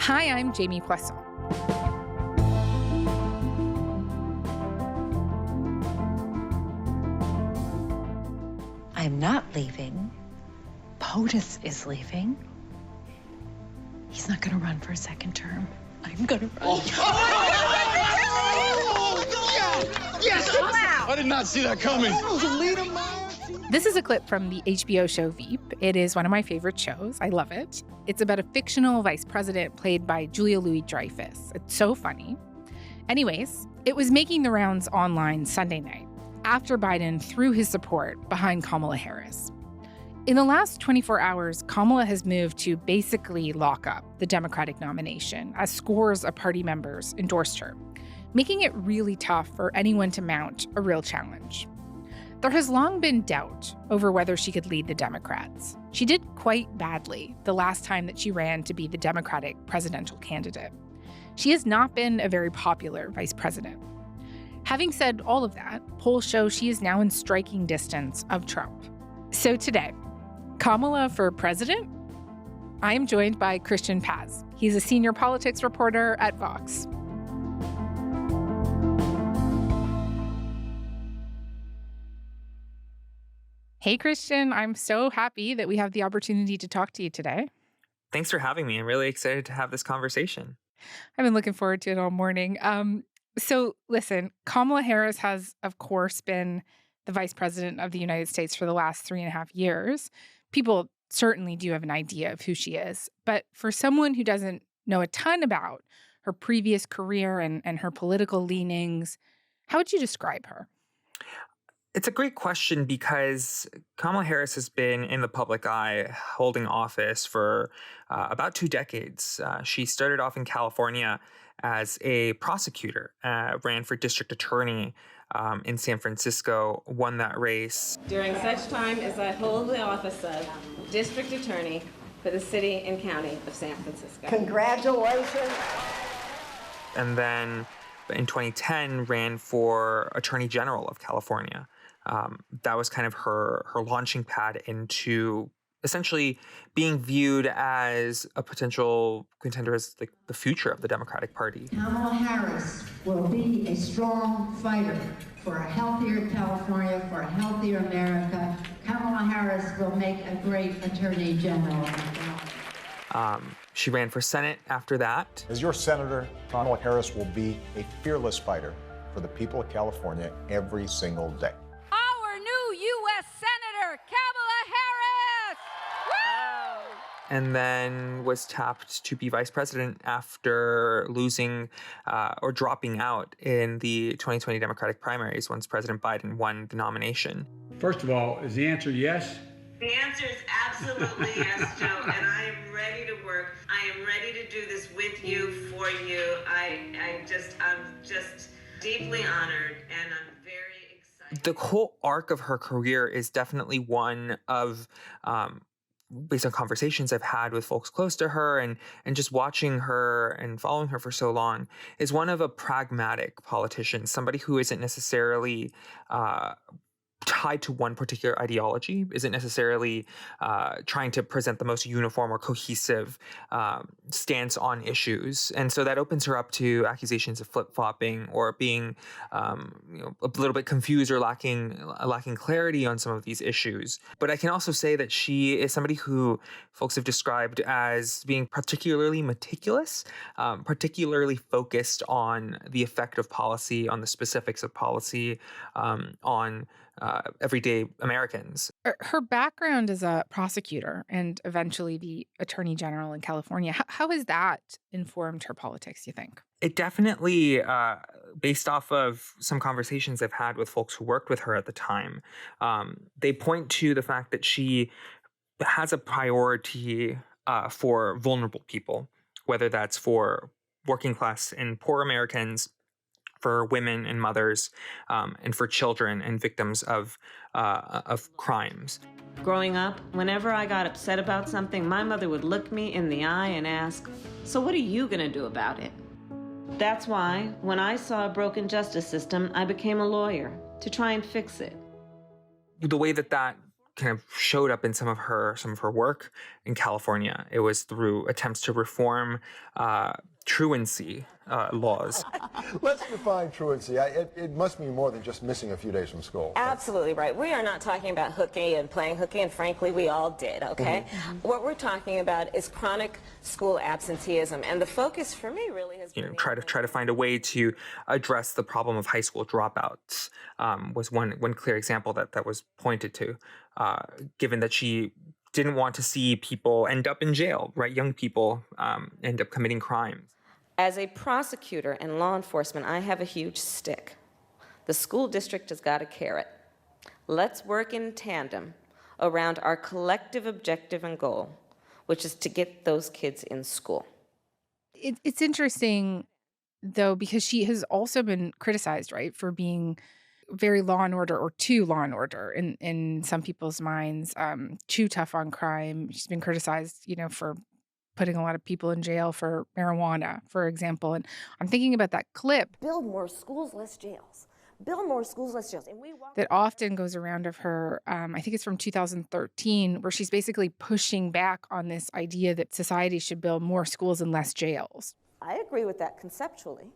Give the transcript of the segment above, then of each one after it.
Hi, I'm Jamie Poisson. I'm not leaving. POTUS is leaving. He's not going to run for a second term. I'm going to run. Yes! I did not see that coming. This is a clip from the HBO show Veep. It is one of my favorite shows. I love it. It's about a fictional vice president played by Julia Louis-Dreyfus. It's so funny. Anyways, it was making the rounds online Sunday night after Biden threw his support behind Kamala Harris. In the last 24 hours, Kamala has moved to basically lock up the Democratic nomination as scores of party members endorsed her, making it really tough for anyone to mount a real challenge. There has long been doubt over whether she could lead the Democrats. She did quite badly the last time that she ran to be the Democratic presidential candidate. She has not been a very popular vice president. Having said all of that, polls show she is now in striking distance of Trump. So today, Kamala for president? I am joined by Christian Paz. He's a senior politics reporter at Vox. Hey, Christian, I'm so happy that we have the opportunity to talk to you today. Thanks for having me. I'm really excited to have this conversation. I've been looking forward to it all morning. So listen, Kamala Harris has, of course, been the vice president of the United States for the last 3.5 years. People certainly do have an idea of who she is. But for someone who doesn't know a ton about her previous career and her political leanings, how would you describe her? It's a great question because Kamala Harris has been in the public eye holding office for about 2 decades. She started off in California as a prosecutor, ran for district attorney in San Francisco, won that race. During such time as I hold the office of district attorney for the city and county of San Francisco. Congratulations. And then in 2010 ran for Attorney General of California. That was kind of her launching pad into essentially being viewed as a potential contender as the future of the Democratic Party. Kamala Harris will be a strong fighter for a healthier California, for a healthier America. Kamala Harris will make a great Attorney General. She ran for Senate after that. As your senator, Kamala Harris will be a fearless fighter for the people of California every single day. Our new U.S. Senator, Kamala Harris! Woo! And then was tapped to be vice president after losing or dropping out in the 2020 Democratic primaries once President Biden won the nomination. First of all, is the answer yes? The answer is absolutely yes, Joe, and I am ready to work. I am ready to do this with you, for you. I'm just deeply honored, and I'm very excited. The whole arc of her career is definitely one of, based on conversations I've had with folks close to her and just watching her and following her for so long, is one of a pragmatic politician, somebody who isn't necessarily tied to one particular ideology, isn't necessarily trying to present the most uniform or cohesive stance on issues. And so that opens her up to accusations of flip-flopping or being a little bit confused or lacking clarity on some of these issues. But I can also say that she is somebody who folks have described as being particularly meticulous, particularly focused on the effect of policy, on the specifics of policy, on everyday Americans. Her background as a prosecutor and eventually the attorney general in California, how has that informed her politics, you think? It definitely, based off of some conversations I've had with folks who worked with her at the time, they point to the fact that she has a priority for vulnerable people, whether that's for working class and poor Americans, for women and mothers, and for children and victims of crimes. Growing up, whenever I got upset about something, my mother would look me in the eye and ask, "So what are you going to do about it?" That's why, when I saw a broken justice system, I became a lawyer to try and fix it. The way that kind of showed up in some of her work in California. It was through attempts to reform truancy laws. Let's define truancy. It must mean more than just missing a few days from school. Absolutely right. We are not talking about hooky and playing hooky, and frankly, we all did, okay? What we're talking about is chronic school absenteeism, and the focus for me really has been try to find a way to address the problem of high school dropouts. Was one clear example that was pointed to, given that she didn't want to see people end up in jail, right? Young people end up committing crimes. As a prosecutor and law enforcement, I have a huge stick. The school district has got a carrot. Let's work in tandem around our collective objective and goal, which is to get those kids in school. It's interesting, though, because she has also been criticized, right, for being very law and order, or too law and order in some people's minds, too tough on crime. She's been criticized, for putting a lot of people in jail for marijuana, for example. And I'm thinking about that clip. Build more schools, less jails. Build more schools, less jails. And that often goes around of her, I think it's from 2013, where she's basically pushing back on this idea that society should build more schools and less jails. I agree with that conceptually.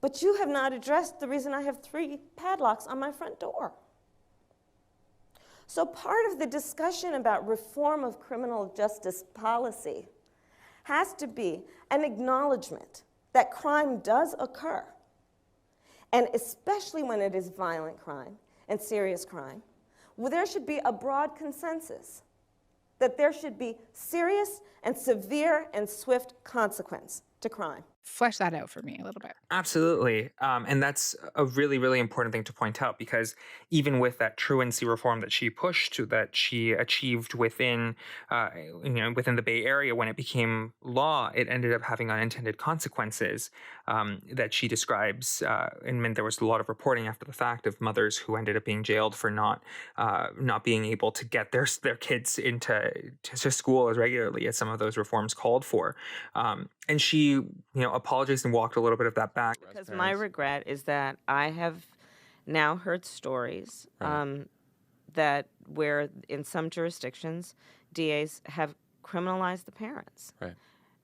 But you have not addressed the reason I have 3 padlocks on my front door. So part of the discussion about reform of criminal justice policy has to be an acknowledgement that crime does occur, and especially when it is violent crime and serious crime, there should be a broad consensus that there should be serious and severe and swift consequence to crime. Flesh that out for me a little bit. Absolutely. And that's a really, really important thing to point out, because even with that truancy reform that she pushed to, that she achieved within the Bay Area, when it became law, it ended up having unintended consequences that she describes. And there was a lot of reporting after the fact of mothers who ended up being jailed for not being able to get their kids into school as regularly as some of those reforms called for. And she, apologized and walked a little bit of that back. Because my regret is that I have now heard stories that where in some jurisdictions, DAs have criminalized the parents. Right.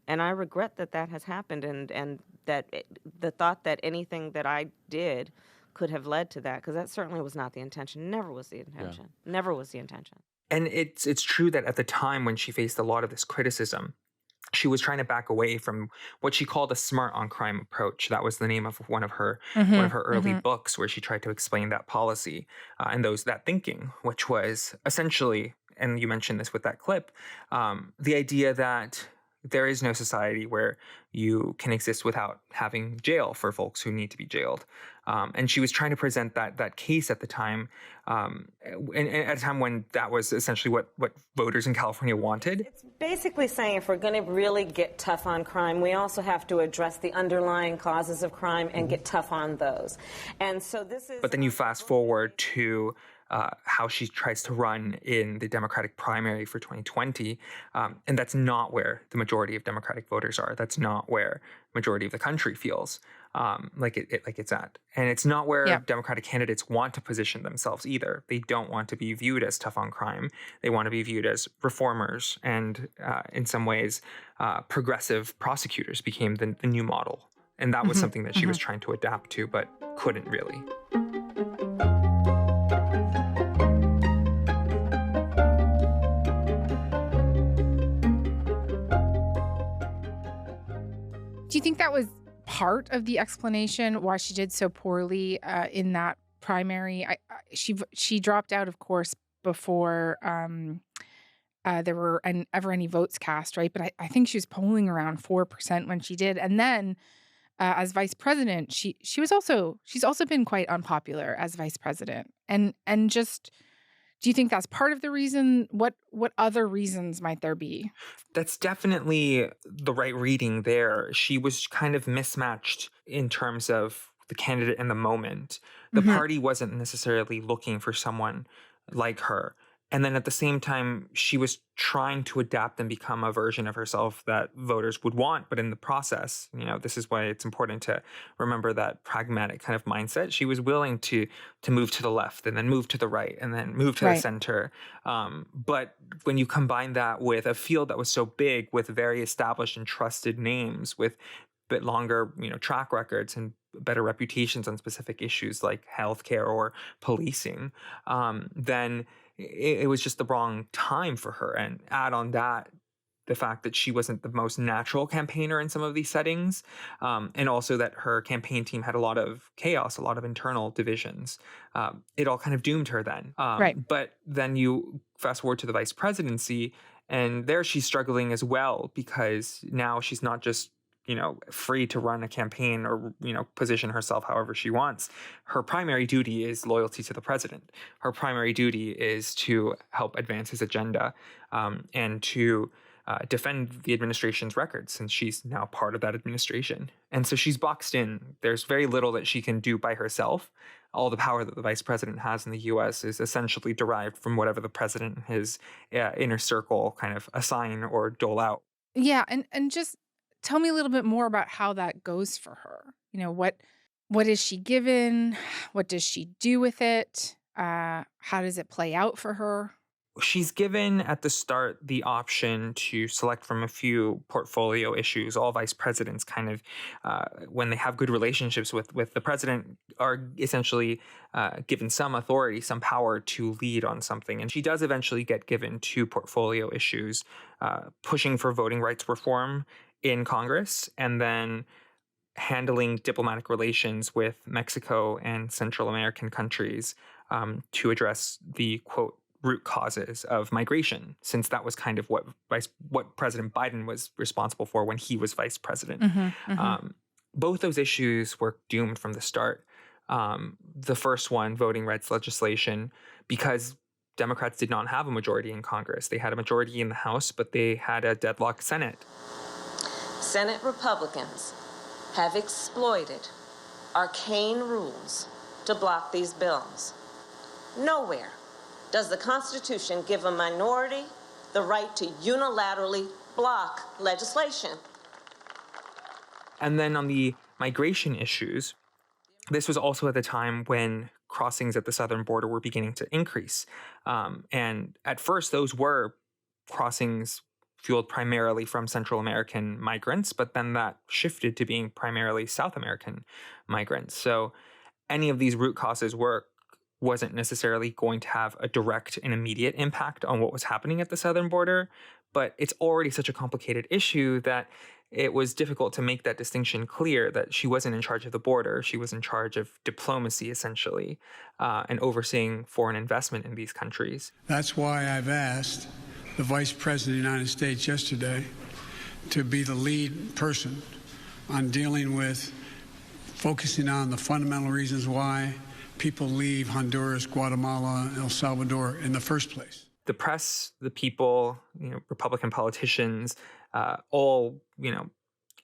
And I regret that has happened, and that the thought that anything that I did could have led to that, because that certainly was not the intention. Never was the intention. Yeah. Never was the intention. And it's true that at the time when she faced a lot of this criticism, she was trying to back away from what she called a smart on crime approach. That was the name of one of her early books, where she tried to explain that policy and that thinking, which was essentially, and you mentioned this with that clip, the idea that there is no society where you can exist without having jail for folks who need to be jailed. And she was trying to present that case at the time, and at a time when that was essentially what voters in California wanted. It's basically saying if we're going to really get tough on crime, we also have to address the underlying causes of crime and get tough on those. And so this is. But then you fast forward to how she tries to run in the Democratic primary for 2020, and that's not where the majority of Democratic voters are. That's not where majority of the country feels like it's at, and it's not where Democratic candidates want to position themselves either. They don't want to be viewed as tough on crime. They want to be viewed as reformers, and in some ways, progressive prosecutors became the new model, and that was something that she was trying to adapt to, but couldn't really. Do you think that was part of the explanation why she did so poorly in that primary? She dropped out, of course, before there were ever any votes cast, right? But I think she was polling around 4% when she did. And then as vice president, she's also been quite unpopular as vice president. And just, do you think that's part of the reason? What other reasons might there be? That's definitely the right reading there. She was kind of mismatched in terms of the candidate in the moment. The party wasn't necessarily looking for someone like her. And then at the same time, she was trying to adapt and become a version of herself that voters would want. But in the process, this is why it's important to remember that pragmatic kind of mindset. She was willing to move to the left and then move to the right and then move to the center. But when you combine that with a field that was so big, with very established and trusted names, with a bit longer, track records and better reputations on specific issues like healthcare or policing, then it was just the wrong time for her. And add on that the fact that she wasn't the most natural campaigner in some of these settings, and also that her campaign team had a lot of chaos, a lot of internal divisions. It all kind of doomed her then. But then you fast forward to the vice presidency, and there she's struggling as well, because now she's not just free to run a campaign or, position herself however she wants. Her primary duty is loyalty to the president. Her primary duty is to help advance his agenda, and to defend the administration's records, since she's now part of that administration. And so she's boxed in. There's very little that she can do by herself. All the power that the vice president has in the U.S. is essentially derived from whatever the president and his inner circle kind of assign or dole out. Yeah, and just tell me a little bit more about how that goes for her. What is she given? What does she do with it? How does it play out for her? She's given at the start the option to select from a few portfolio issues. All vice presidents kind of, when they have good relationships with the president, are essentially given some authority, some power to lead on something. And she does eventually get given 2 portfolio issues, pushing for voting rights reform in Congress, and then handling diplomatic relations with Mexico and Central American countries, to address the, quote, root causes of migration, since that was kind of what President Biden was responsible for when he was vice president. Both those issues were doomed from the start. The first one, voting rights legislation, because Democrats did not have a majority in Congress. They had a majority in the House, but they had a deadlocked Senate. Senate Republicans have exploited arcane rules to block these bills. Nowhere does the Constitution give a minority the right to unilaterally block legislation. And then on the migration issues, this was also at the time when crossings at the southern border were beginning to increase. And at first, those were crossings fueled primarily from Central American migrants, but then that shifted to being primarily South American migrants. So any of these root causes wasn't necessarily going to have a direct and immediate impact on what was happening at the southern border, but it's already such a complicated issue that it was difficult to make that distinction clear, that she wasn't in charge of the border. She was in charge of diplomacy, essentially, and overseeing foreign investment in these countries. That's why I've asked the Vice President of the United States yesterday to be the lead person on dealing with focusing on the fundamental reasons why people leave Honduras, Guatemala, El Salvador in the first place. The press, the people, Republican politicians, all,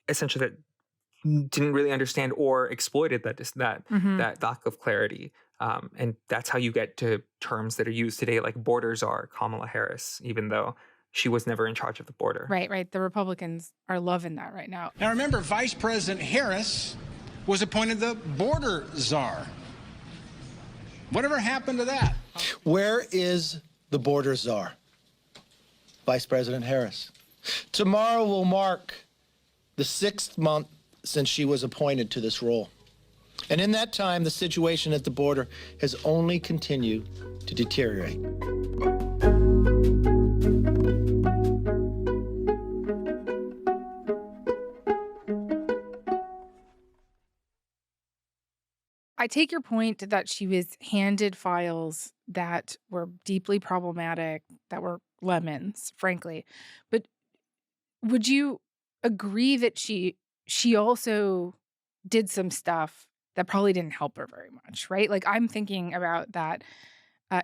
essentially that didn't really understand or exploited that lack of clarity. And that's how you get to terms that are used today, like border czar Kamala Harris, even though she was never in charge of the border. Right. The Republicans are loving that right now. Now remember, Vice President Harris was appointed the border czar. Whatever happened to that? Where is the border czar? Vice President Harris. Tomorrow will mark the 6th month since she was appointed to this role. And in that time, the situation at the border has only continued to deteriorate. I take your point that she was handed files that were deeply problematic, that were lemons, frankly. But would you agree that she also did some stuff that probably didn't help her very much, right? Like, I'm thinking about that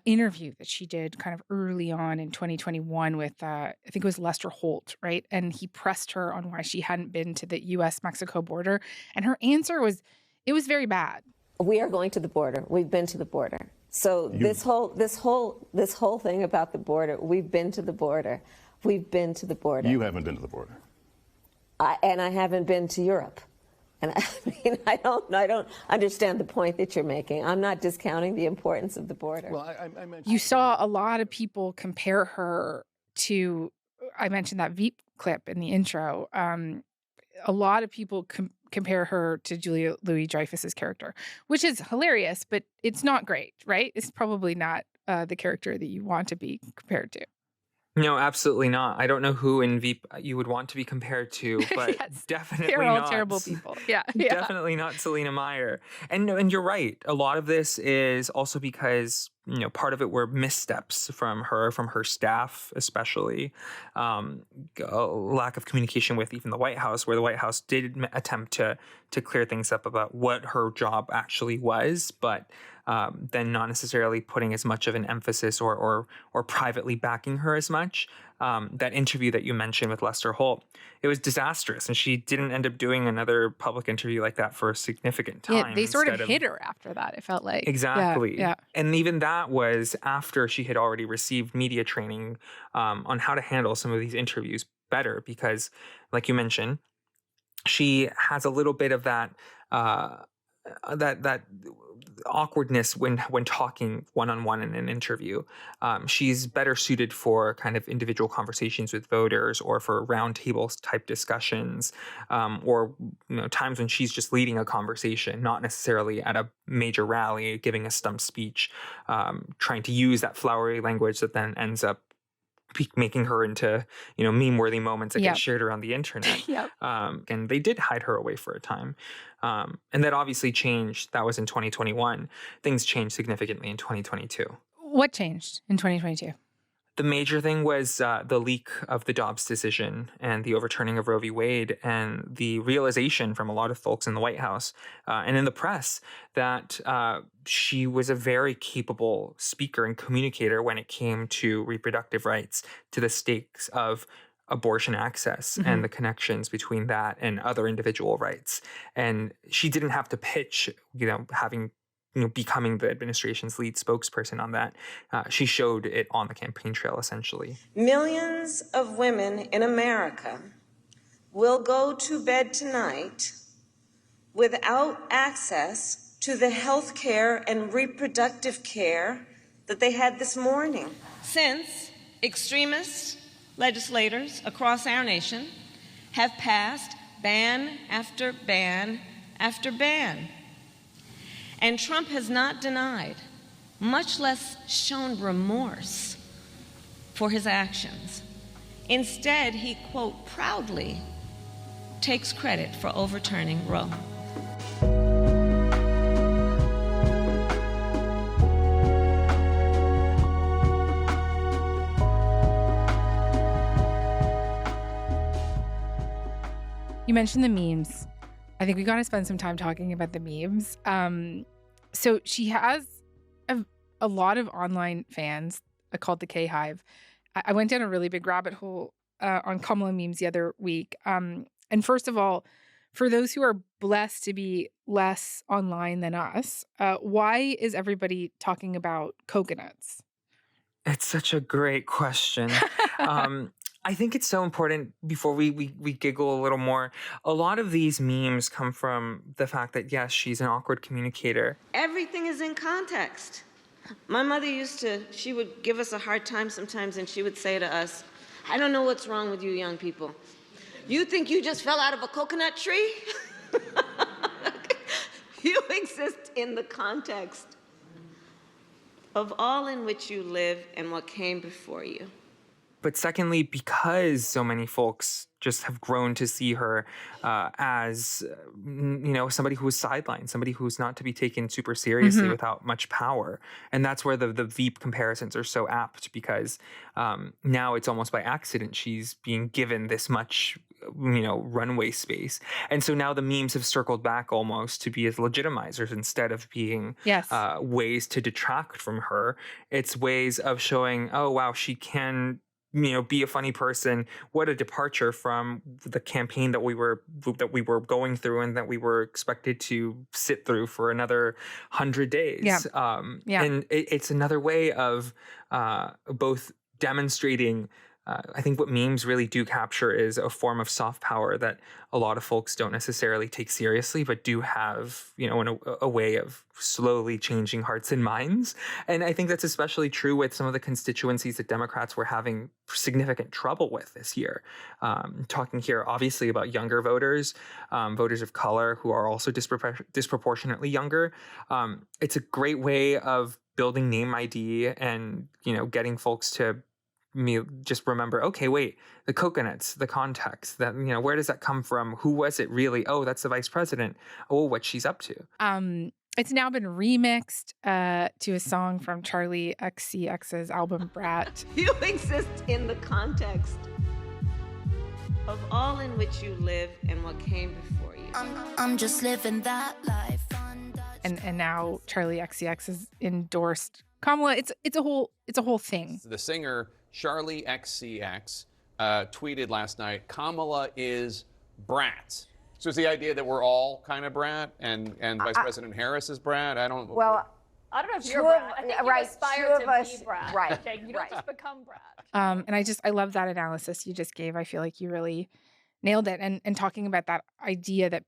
interview that she did kind of early on in 2021 with, I think it was Lester Holt, right? And he pressed her on why she hadn't been to the U.S.-Mexico border. And her answer was, it was very bad. We are going to the border. We've been to the border. So this whole thing about the border, we've been to the border. We've been to the border. You haven't been to the border. And I haven't been to Europe. And I mean, I don't understand the point that you're making. I'm not discounting the importance of the border. Well, I mentioned You saw a lot of people compare her to, I mentioned that Veep clip in the intro. A lot of people compare her to Julia Louis-Dreyfus's character, which is hilarious, but it's not great, right? It's probably not the character that you want to be compared to. No, absolutely not. I don't know who in Veep you would want to be compared to, but Yes, definitely they're all not. terrible people. Yeah. Definitely not Selena Meyer. And you're right. A lot of this is also because, part of it were missteps from her staff, especially. A lack of communication with even the White House, where the White House did attempt to clear things up about what her job actually was, but then not necessarily putting as much of an emphasis or privately backing her as much. That interview that you mentioned with Lester Holt, it was disastrous, and she didn't end up doing another public interview like that for a significant time. Yeah, they sort of hit her after that, it felt like. Exactly. Yeah. And even that was after she had already received media training on how to handle some of these interviews better, because, like you mentioned, she has a little bit of that that awkwardness when talking one-on-one in an interview. She's better suited for kind of individual conversations with voters, or for roundtable type discussions, or times when she's just leading a conversation, not necessarily at a major rally giving a stump speech, trying to use that flowery language that then ends up making her into, meme-worthy moments that get shared around the internet. And they did hide her away for a time. And that obviously changed. That was in 2021. Things changed significantly in 2022. What changed in 2022? The major thing was the leak of the Dobbs decision and the overturning of Roe v. Wade, and the realization from a lot of folks in the White House and in the press that she was a very capable speaker and communicator when it came to reproductive rights, to the stakes of abortion access and the connections between that and other individual rights. And she didn't have to pitch, becoming the administration's lead spokesperson on that. She showed it on the campaign trail, essentially. Millions of women in America will go to bed tonight without access to the health care and reproductive care that they had this morning. Since extremist legislators across our nation have passed ban after ban after ban. And Trump has not denied, much less shown remorse for his actions. Instead, he, quote, proudly takes credit for overturning Roe. You mentioned the memes. I think we got to spend some time talking about the memes. So she has a lot of online fans called the K-Hive. I went down a really big rabbit hole on Kamala memes the other week. And first of all, for those who are blessed to be less online than us, why is everybody talking about coconuts? It's such a great question. I think it's so important, before we giggle a little more. A lot of these memes come from the fact that, yes, she's an awkward communicator. Everything is in context. My mother she would give us a hard time sometimes, and she would say to us, I don't know what's wrong with you young people. You think you just fell out of a coconut tree? You exist in the context of all in which you live and what came before you. But secondly, because so many folks just have grown to see her as, somebody who is sidelined, somebody who's not to be taken super seriously without much power. And that's where the Veep comparisons are so apt, because now it's almost by accident she's being given this much, runway space. And so now the memes have circled back almost to be as legitimizers instead of being ways to detract from her. It's ways of showing, oh, wow, she can be a funny person. What a departure from the campaign that we were going through and that we were expected to sit through for another 100 days. And it's another way of both demonstrating. I think what memes really do capture is a form of soft power that a lot of folks don't necessarily take seriously, but do have, a way of slowly changing hearts and minds. And I think that's especially true with some of the constituencies that Democrats were having significant trouble with this year. Talking here, obviously, about younger voters, voters of color who are also disproportionately younger. It's a great way of building name ID and, getting folks to just remember, okay, wait, the coconuts, the context, that, where does that come from? Who was it really? Oh, that's the vice president. Oh, what she's up to. It's now been remixed to a song from Charlie XCX's album Brat. You exist in the context of all in which you live and what came before you. I'm just living that life. And now Charlie XCX has endorsed Kamala. It's a whole thing. The singer Charlie XCX tweeted last night, "Kamala is brat." So it's the idea that we're all kind of brat, and Vice President Harris is brat. I don't know if you're brat. I think you aspire to be brat. Right. Okay? You don't just become brat. And I love that analysis you just gave. I feel like you really nailed it. And talking about that idea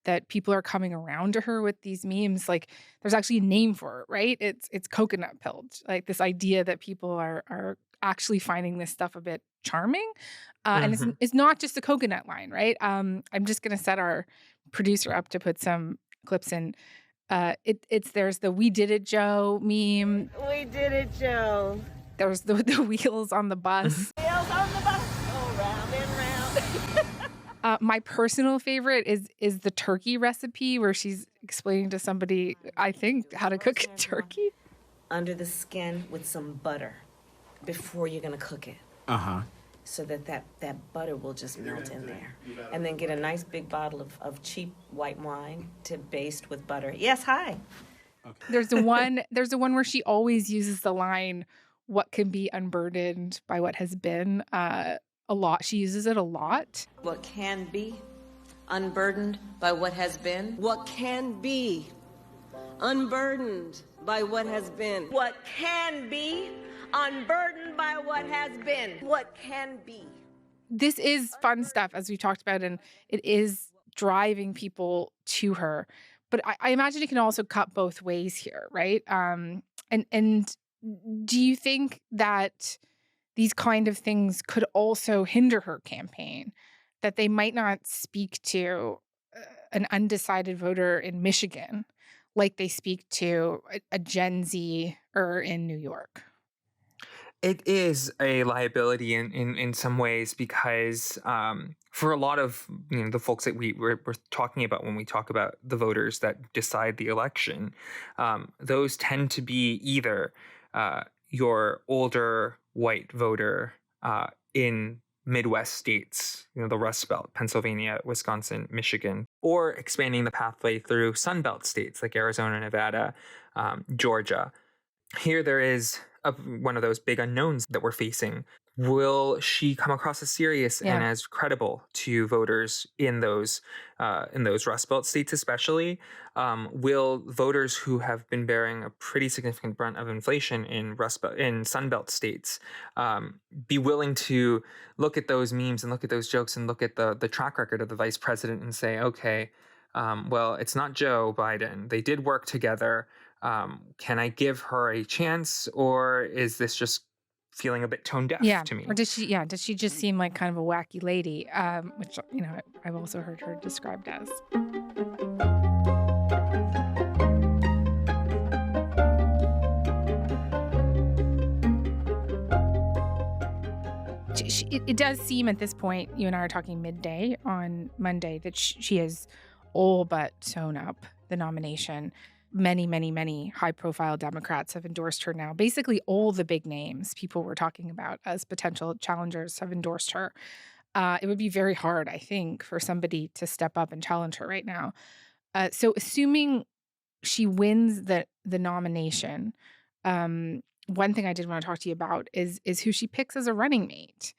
that people are coming around to her with these memes, like there's actually a name for it, right? It's coconut pilled. Like this idea that people are actually finding this stuff a bit charming. And it's not just the coconut line, right? I'm just going to set our producer up to put some clips in. There's the "We Did It, Joe" meme. We did it, Joe. There's the wheels on the bus. Wheels on the bus go round and round. My personal favorite is the turkey recipe where she's explaining to somebody, I think, how to cook a turkey. Under the skin with some butter before you're going to cook it. So that butter will just melt in there. And then get a nice big bottle of cheap white wine to baste with butter. Yes, hi. Okay. There's the one where she always uses the line, "What can be unburdened by what has been," a lot. She uses it a lot. What can be unburdened by what has been? What can be unburdened by what has been? What can be unburdened by what has been? What can be? This is fun stuff, as we talked about, and it is driving people to her. But I imagine it can also cut both ways here, right? And do you think that these kind of things could also hinder her campaign, that they might not speak to an undecided voter in Michigan like they speak to a Gen Z or in New York? It is a liability in some ways because for a lot of the folks that we're talking about when we talk about the voters that decide the election, those tend to be either your older white voter in Midwest states, the Rust Belt, Pennsylvania, Wisconsin, Michigan, or expanding the pathway through Sun Belt states like Arizona, Nevada, Georgia. Here there is one of those big unknowns that we're facing. Will she come across as serious and as credible to voters in those Rust Belt states, especially? Will voters who have been bearing a pretty significant brunt of inflation in Sun Belt states be willing to look at those memes and look at those jokes and look at the track record of the vice president and say, okay, well, it's not Joe Biden. They did work together. Can I give her a chance, or is this just feeling a bit tone deaf to me? Or does she just seem like kind of a wacky lady, which, I've also heard her described as. It does seem at this point, you and I are talking midday on Monday, that she has all but sewn up the nomination. Many, many, many high-profile Democrats have endorsed her now. Basically, all the big names people were talking about as potential challengers have endorsed her. It would be very hard, I think, for somebody to step up and challenge her right now. So assuming she wins the nomination, one thing I did want to talk to you about is who she picks as a running mate.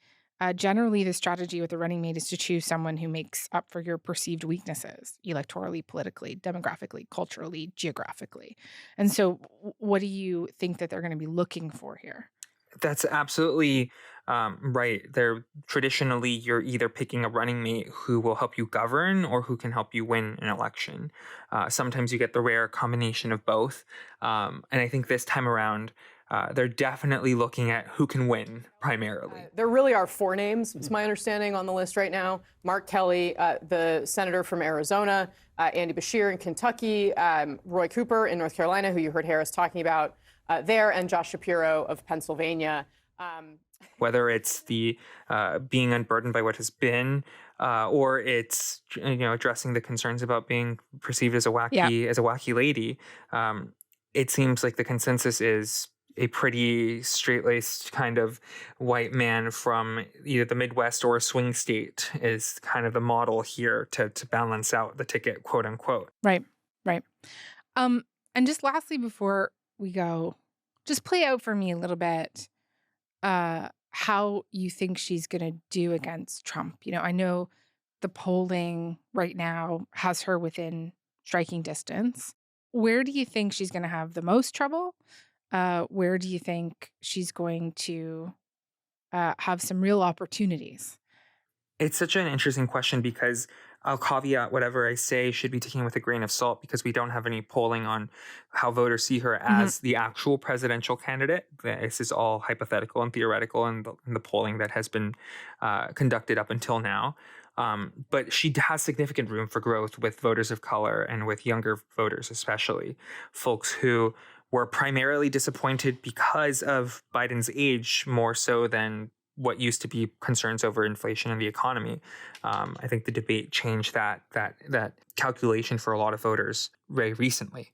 Generally, the strategy with a running mate is to choose someone who makes up for your perceived weaknesses, electorally, politically, demographically, culturally, geographically. And so what do you think that they're going to be looking for here? That's absolutely right. Traditionally, you're either picking a running mate who will help you govern or who can help you win an election. Sometimes you get the rare combination of both. And I think this time around, they're definitely looking at who can win primarily. There really are 4 names, it's my understanding, on the list right now. Mark Kelly, the senator from Arizona, Andy Beshear in Kentucky, Roy Cooper in North Carolina, who you heard Harris talking about there, and Josh Shapiro of Pennsylvania. Whether it's the being unburdened by what has been, or it's addressing the concerns about being perceived as a wacky lady, it seems like the consensus is a pretty straight-laced kind of white man from either the Midwest or a swing state is kind of the model here to balance out the ticket, quote unquote. Right. And just lastly, before we go, just play out for me a little bit how you think she's going to do against Trump. I know the polling right now has her within striking distance. Where do you think she's going to have the most trouble? Where do you think she's going to have some real opportunities? It's such an interesting question because I'll caveat whatever I say should be taken with a grain of salt because we don't have any polling on how voters see her as the actual presidential candidate. This is all hypothetical and theoretical in the polling that has been conducted up until now. But she has significant room for growth with voters of color and with younger voters, especially folks who were primarily disappointed because of Biden's age more so than what used to be concerns over inflation and the economy. I think the debate changed that calculation for a lot of voters very recently.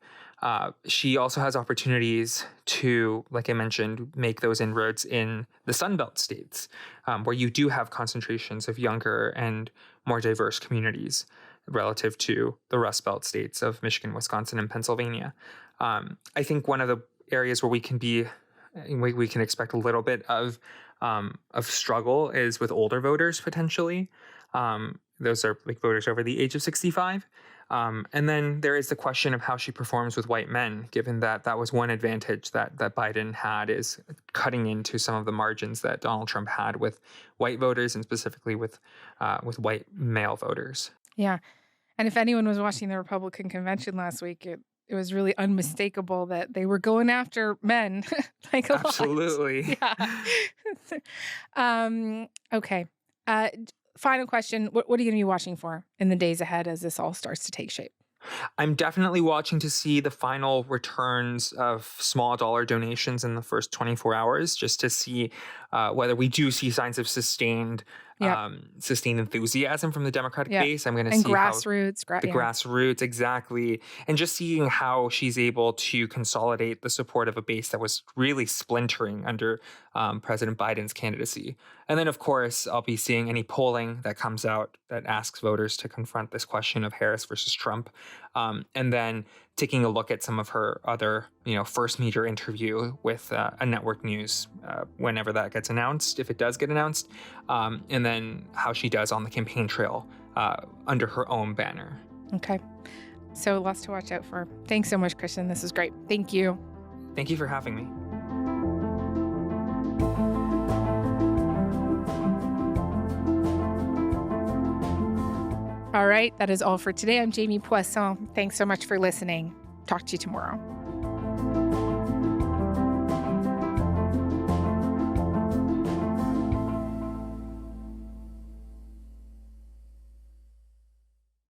She also has opportunities to, like I mentioned, make those inroads in the Sunbelt states, where you do have concentrations of younger and more diverse communities relative to the Rust Belt states of Michigan, Wisconsin, and Pennsylvania. I think one of the areas where we can expect a little bit of struggle is with older voters potentially. Those are like voters over the age of 65. And then there is the question of how she performs with white men, given that that was one advantage that Biden had, is cutting into some of the margins that Donald Trump had with white voters and specifically with white male voters. Yeah. And if anyone was watching the Republican convention last week, it was really unmistakable that they were going after men like a lot. Absolutely. Yeah. Okay. Final question. What are you going to be watching for in the days ahead as this all starts to take shape? I'm definitely watching to see the final returns of small dollar donations in the first 24 hours, just to see whether we do see signs of sustained enthusiasm from the Democratic base. I'm going to see grassroots, grassroots, exactly. And just seeing how she's able to consolidate the support of a base that was really splintering under President Biden's candidacy. And then, of course, I'll be seeing any polling that comes out that asks voters to confront this question of Harris versus Trump. And then taking a look at some of her other, first major interview with a network news whenever that gets announced, if it does get announced, and then how she does on the campaign trail under her own banner. Okay. So lots to watch out for. Thanks so much, Christian. This is great. Thank you. Thank you for having me. All right, that is all for today. I'm Jamie Poisson. Thanks so much for listening. Talk to you tomorrow.